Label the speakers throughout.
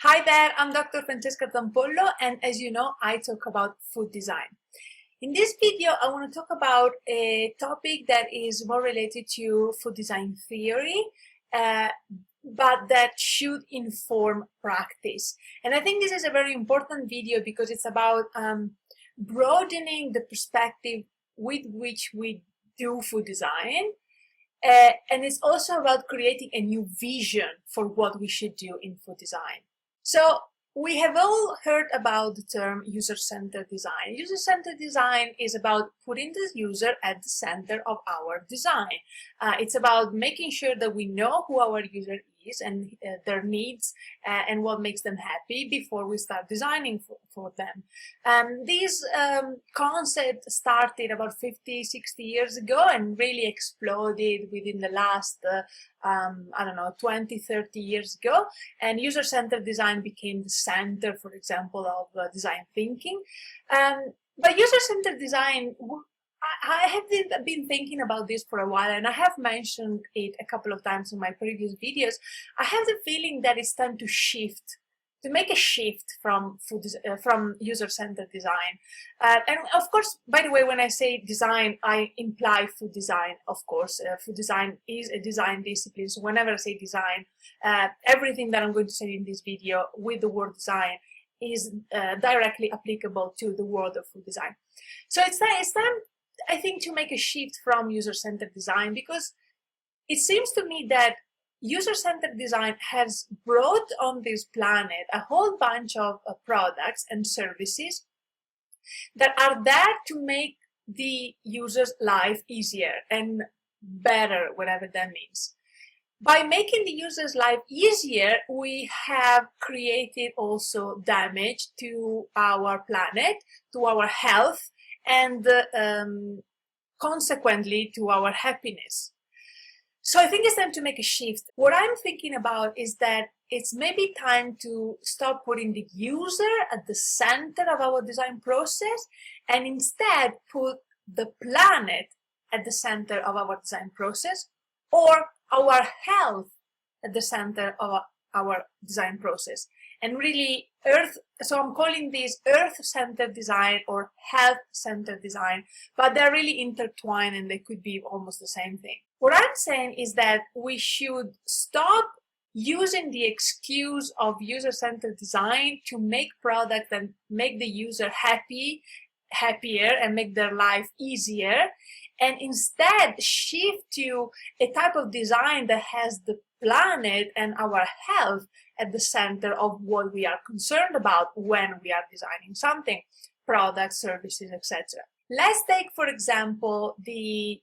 Speaker 1: Hi there, I'm Dr. Francesca Tampollo, and as you know, I talk about food design. In this video, I want to talk about a topic that is more related to food design theory, but that should inform practice. And I think this is a very important video because it's about broadening the perspective with which we do food design. And it's also about creating a new vision for what we should do in food design. So we have all heard about the term user-centered design. User-centered design is about putting the user at the center of our design. It's about making sure that we know who our user is and their needs and what makes them happy before we start designing for them. This concept started about 50, 60 years ago and really exploded within the last, 20, 30 years ago. And user-centered design became the center, for example, of design thinking. But user-centered design, I have been thinking about this for a while, and I have mentioned it a couple of times in my previous videos. I have the feeling that it's time to make a shift from user-centered design. And of course, by the way, when I say design, I imply food design, of course. Food design is a design discipline, so whenever I say design, everything that I'm going to say in this video with the word design is directly applicable to the world of food design. So it's time, I think, to make a shift from user-centered design, because it seems to me that user-centered design has brought on this planet a whole bunch of products and services that are there to make the user's life easier and better, whatever that means. By making the user's life easier, we have created also damage to our planet, to our health, and consequently to our happiness. So I think it's time to make a shift. What I'm thinking about is that it's maybe time to stop putting the user at the center of our design process and instead put the planet at the center of our design process, or our health at the center of our design process. And really so I'm calling this earth-centered design or health-centered design, but they're really intertwined and they could be almost the same thing. What I'm saying is that we should stop using the excuse of user-centered design to make products that make the user happier and make their life easier, and instead shift to a type of design that has the planet and our health at the center of what we are concerned about when we are designing something, products, services, etc. Let's take, for example, the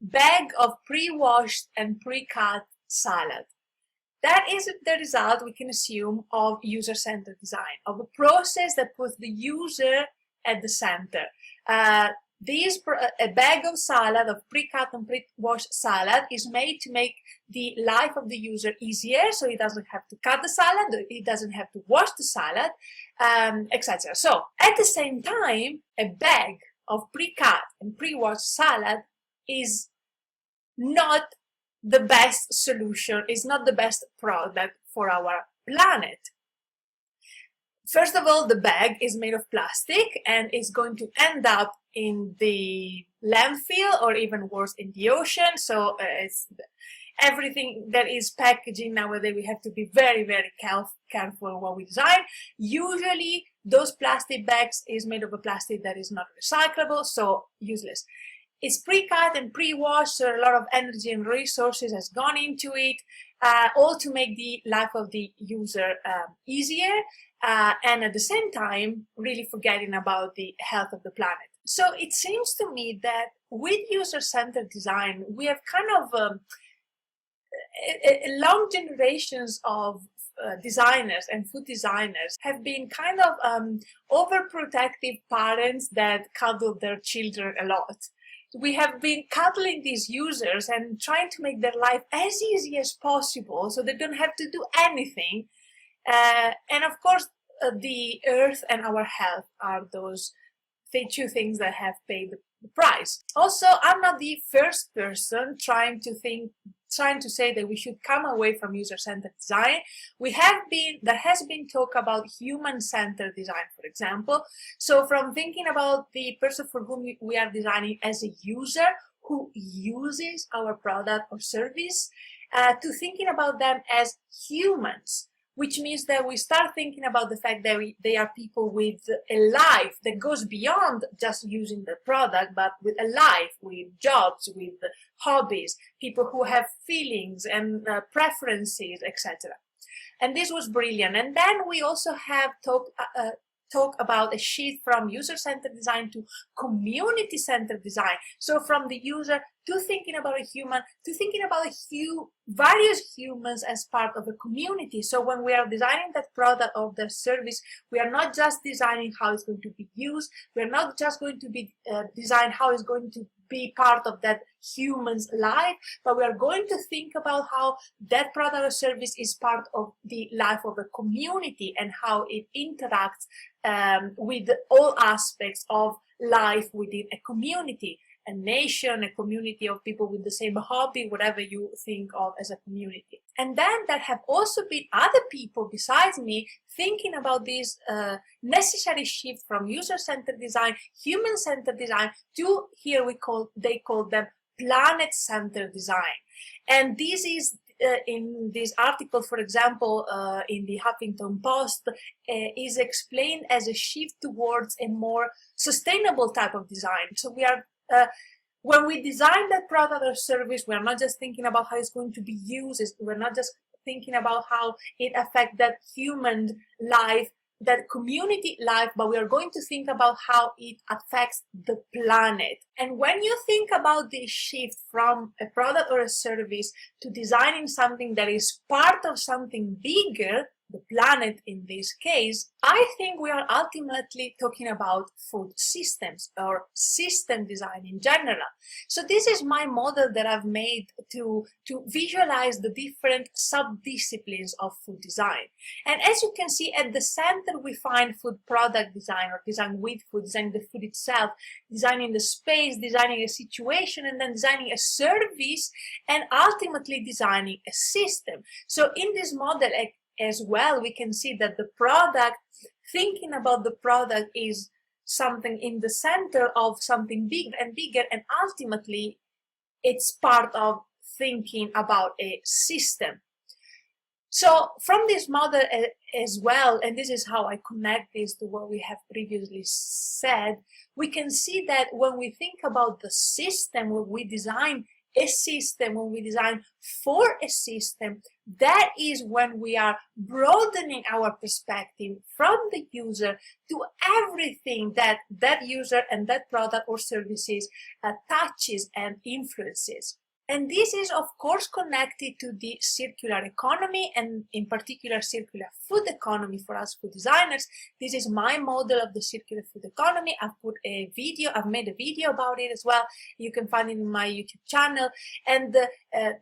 Speaker 1: bag of pre-washed and pre-cut salad. That is the result, we can assume, of user-centered design, of a process that puts the user at the center. A bag of salad, of pre-cut and pre-washed salad, is made to make the life of the user easier, so he doesn't have to cut the salad, he doesn't have to wash the salad, etc. So, at the same time, a bag of pre-cut and pre-washed salad is not the best solution, is not the best product for our planet. First of all, the bag is made of plastic and is going to end up in the landfill, or even worse, in the ocean. So it's everything that is packaging nowadays, we have to be very, very careful what we design. Usually those plastic bags is made of a plastic that is not recyclable, so useless. It's pre-cut and pre-washed, so a lot of energy and resources has gone into it, all to make the life of the user easier, and at the same time really forgetting about the health of the planet. So it seems to me that with user-centered design, we have kind of long generations of designers and food designers have been kind of overprotective parents that cuddle their children a lot. We have been cuddling these users and trying to make their life as easy as possible so they don't have to do anything. And of course, the earth and our health are those two things that have paid the price. Also, I'm not the first person trying to think trying to say that we should come away from user-centered design. There has been talk about human-centered design, for example. So from thinking about the person for whom we are designing as a user who uses our product or service, to thinking about them as humans, which means that we start thinking about the fact that they are people with a life that goes beyond just using the product, but with a life, with jobs, with hobbies, people who have feelings and preferences, etc. And this was brilliant. And then we also have talk about a shift from user-centered design to community-centered design. So from the user to thinking about a human, to thinking about various humans as part of a community. So when we are designing that product or the service, we are not just designing how it's going to be used. We are not just going to be design how it's going to be part of that human's life, but we are going to think about how that product or service is part of the life of a community and how it interacts with all aspects of life within a community, a nation, a community of people with the same hobby, whatever you think of as a community. And then there have also been other people besides me thinking about this necessary shift from user-centered design, human-centered design to here they call them planet-centered design. And this is in this article, for example, in the Huffington Post, is explained as a shift towards a more sustainable type of design. So we are when we design that product or service, we're not just thinking about how it's going to be used. We're not just thinking about how it affects that human life, that community life, but we are going to think about how it affects the planet. And when you think about this shift from a product or a service to designing something that is part of something bigger, the planet in this case, I think we are ultimately talking about food systems or system design in general. So this is my model that I've made to visualize the different sub-disciplines of food design. And as you can see, at the center we find food product design or design with food, designing the food itself, designing the space, designing a situation, and then designing a service, and ultimately designing a system. So in this model, as well, we can see that the product, thinking about the product is something in the center of something big and bigger, and ultimately it's part of thinking about a system. So from this model as well, and this is how I connect this to what we have previously said, we can see that when we think about the system, when we design a system, when we design for a system, that is when we are broadening our perspective from the user to everything that that user and that product or services touches and influences. And this is, of course, connected to the circular economy, and in particular, circular food economy for us food designers. This is my model of the circular food economy. I've made a video about it as well. You can find it in my YouTube channel. And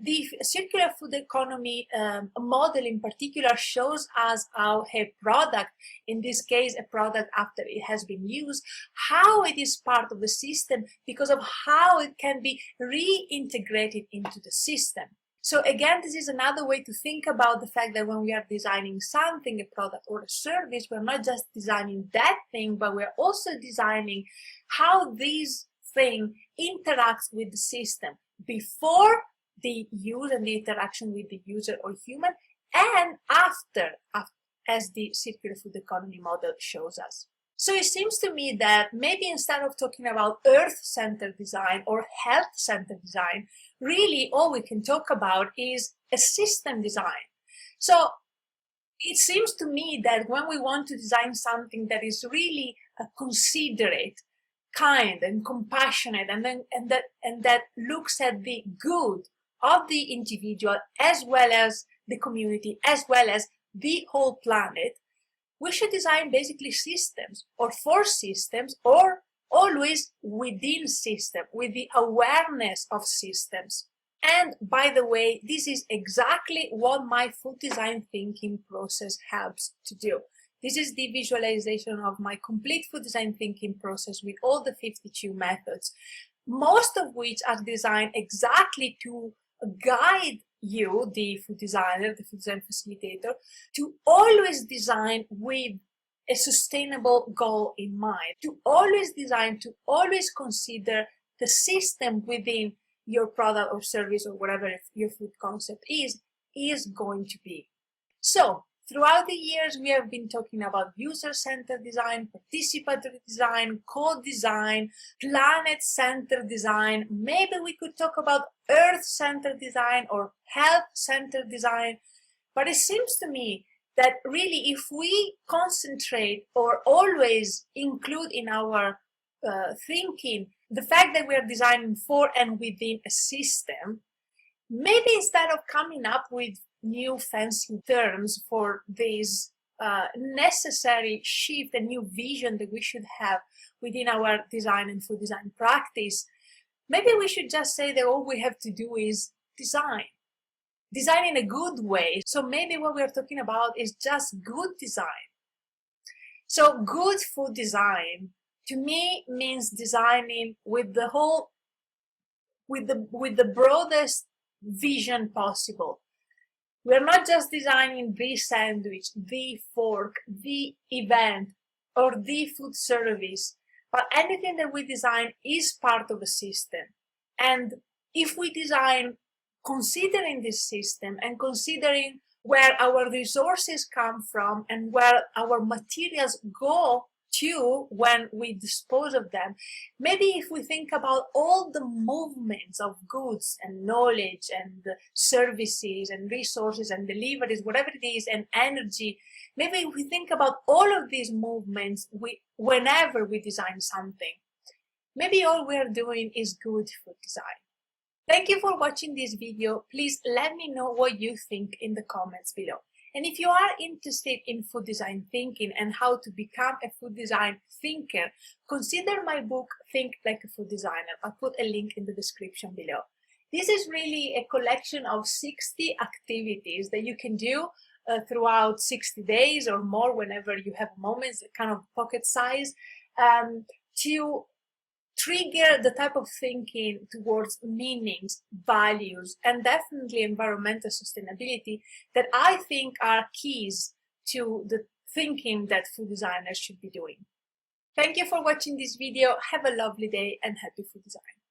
Speaker 1: the circular food economy model in particular shows us how a product, in this case, a product after it has been used, how it is part of the system because of how it can be reintegrated into the system. So again, this is another way to think about the fact that when we are designing something, a product or a service, we're not just designing that thing, but we're also designing how this thing interacts with the system before the use and the interaction with the user or human, and after as the circular food economy model shows us. So it seems to me that maybe instead of talking about earth-centered design or health-centered design, really all we can talk about is a system design. So it seems to me that when we want to design something that is really considerate, kind and compassionate, and that looks at the good of the individual as well as the community, as well as the whole planet, we should design basically systems or for systems, or always within system, with the awareness of systems. And by the way, this is exactly what my food design thinking process helps to do. This is the visualization of my complete food design thinking process with all the 52 methods, most of which are designed exactly to guide you, the food designer, the food design facilitator, to always design with a sustainable goal in mind, to always design, to always consider the system within your product or service or whatever your food concept is going to be. So throughout the years, we have been talking about user-centered design, participatory design, co-design, planet-centered design. Maybe we could talk about earth-centered design or health-centered design. But it seems to me that really if we concentrate or always include in our thinking the fact that we are designing for and within a system, maybe instead of coming up with new fancy terms for this necessary shift and new vision that we should have within our design and food design practice, maybe we should just say that all we have to do is design in a good way. So maybe what we're talking about is just good design. So good food design to me means designing with the whole, with the broadest vision possible. We're not just designing the sandwich, the fork, the event, or the food service, but anything that we design is part of a system. And if we design considering this system and considering where our resources come from and where our materials go to when we dispose of them, maybe if we think about all the movements of goods and knowledge and services and resources and deliveries, whatever it is, and energy, maybe if we think about all of these movements whenever we design something, maybe all we're doing is good food design. Thank you for watching this video. Please let me know what you think in the comments below. And if you are interested in food design thinking and how to become a food design thinker, consider my book, Think Like a Food Designer. I'll put a link in the description below. This is really a collection of 60 activities that you can do throughout 60 days or more whenever you have moments, kind of pocket size, to trigger the type of thinking towards meanings, values, and definitely environmental sustainability that I think are keys to the thinking that food designers should be doing. Thank you for watching this video. Have a lovely day and happy food design.